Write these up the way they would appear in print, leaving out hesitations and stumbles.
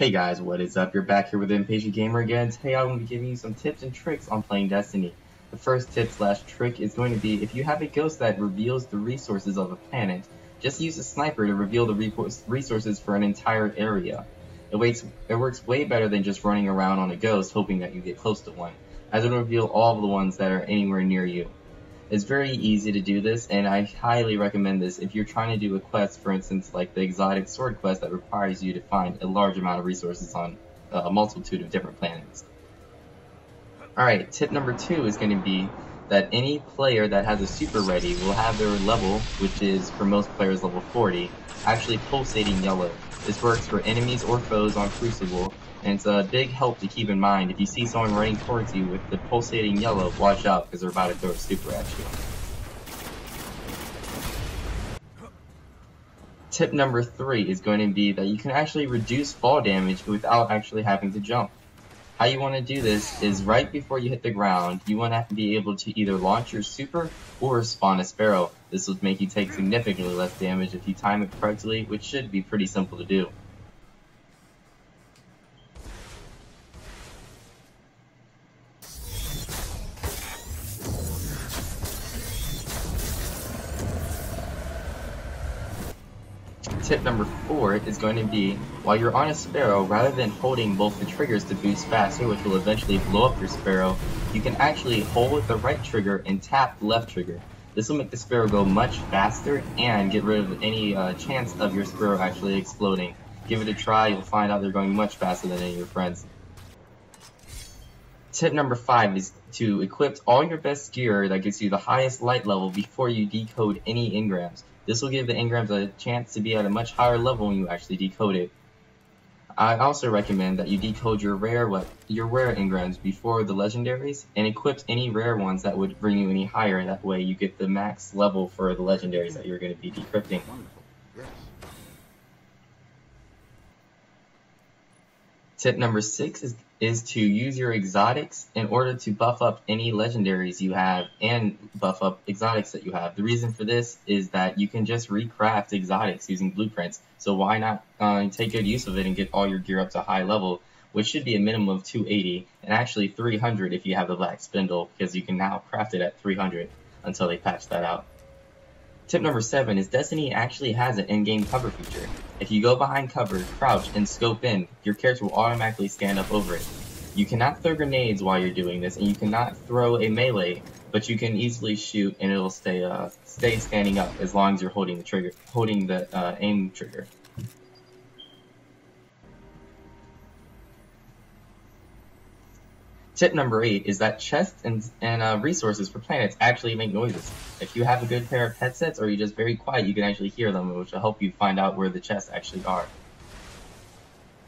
Hey guys, what is up? You're back here with Impatient Gamer again. Today I'm going to be giving you some tips and tricks on playing Destiny. The first tip/trick is going to be if you have a ghost that reveals the resources of a planet, just use a sniper to reveal the resources for an entire area. It works way better than just running around on a ghost hoping that you get close to one, as it'll reveal all of the ones that are anywhere near you. It's very easy to do this, and I highly recommend this if you're trying to do a quest, for instance, like the exotic sword quest that requires you to find a large amount of resources on a multitude of different planets. Alright, tip number 2 is going to be that any player that has a super ready will have their level, which is for most players level 40, actually pulsating yellow. This works for enemies or foes on Crucible, and it's a big help to keep in mind. If you see someone running towards you with the pulsating yellow, watch out because they're about to throw a super at you. Tip number 3 is going to be that you can actually reduce fall damage without actually having to jump. How you want to do this is right before you hit the ground, you want to be able to either launch your super or spawn a Sparrow. This will make you take significantly less damage if you time it correctly, which should be pretty simple to do. Tip number 4 is going to be, while you're on a Sparrow, rather than holding both the triggers to boost faster, which will eventually blow up your Sparrow, you can actually hold the right trigger and tap the left trigger. This will make the Sparrow go much faster and get rid of any chance of your Sparrow actually exploding. Give it a try, you'll find out they're going much faster than any of your friends. Tip number 5 is to equip all your best gear that gets you the highest light level before you decode any engrams. This will give the engrams a chance to be at a much higher level when you actually decode it. I also recommend that you decode your rare engrams before the legendaries, and equip any rare ones that would bring you any higher. That way you get the max level for the legendaries that you're going to be decrypting. Tip number 6 is to use your exotics in order to buff up any legendaries you have and buff up exotics that you have. The reason for this is that you can just recraft exotics using blueprints, so why not take good use of it and get all your gear up to high level, which should be a minimum of 280, and actually 300 if you have the black spindle, because you can now craft it at 300 until they patch that out. Tip number 7 is Destiny actually has an in-game cover feature. If you go behind cover, crouch, and scope in, your character will automatically stand up over it. You cannot throw grenades while you're doing this, and you cannot throw a melee, but you can easily shoot and it'll stay standing up as long as you're holding the aim trigger. Tip number 8 is that chests and resources for planets actually make noises. If you have a good pair of headsets or you're just very quiet, you can actually hear them, which will help you find out where the chests actually are.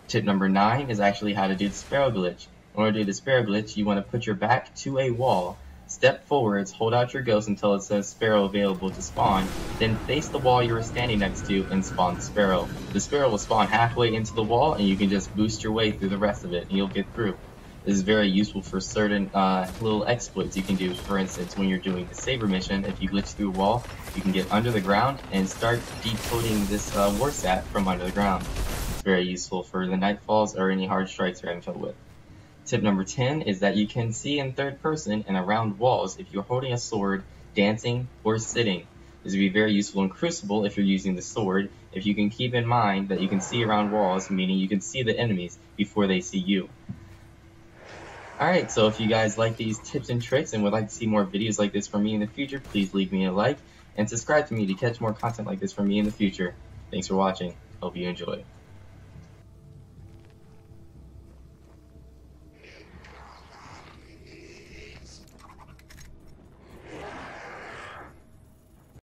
Tip number 9 is actually how to do the Sparrow glitch. In order to do the Sparrow glitch, you want to put your back to a wall, step forwards, hold out your ghost until it says Sparrow available to spawn, then face the wall you were standing next to and spawn the Sparrow. The Sparrow will spawn halfway into the wall and you can just boost your way through the rest of it and you'll get through. This is very useful for certain little exploits you can do. For instance, when you're doing the Saber mission, if you glitch through a wall, you can get under the ground and start decoding this warsat from under the ground. It's very useful for the nightfalls or any hard strikes you're having trouble with. Tip number 10 is that you can see in third person and around walls if you're holding a sword, dancing, or sitting. This would be very useful in Crucible if you're using the sword, if you can keep in mind that you can see around walls, meaning you can see the enemies before they see you. Alright, so if you guys like these tips and tricks and would like to see more videos like this from me in the future, please leave me a like and subscribe to me to catch more content like this from me in the future. Thanks for watching. Hope you enjoy.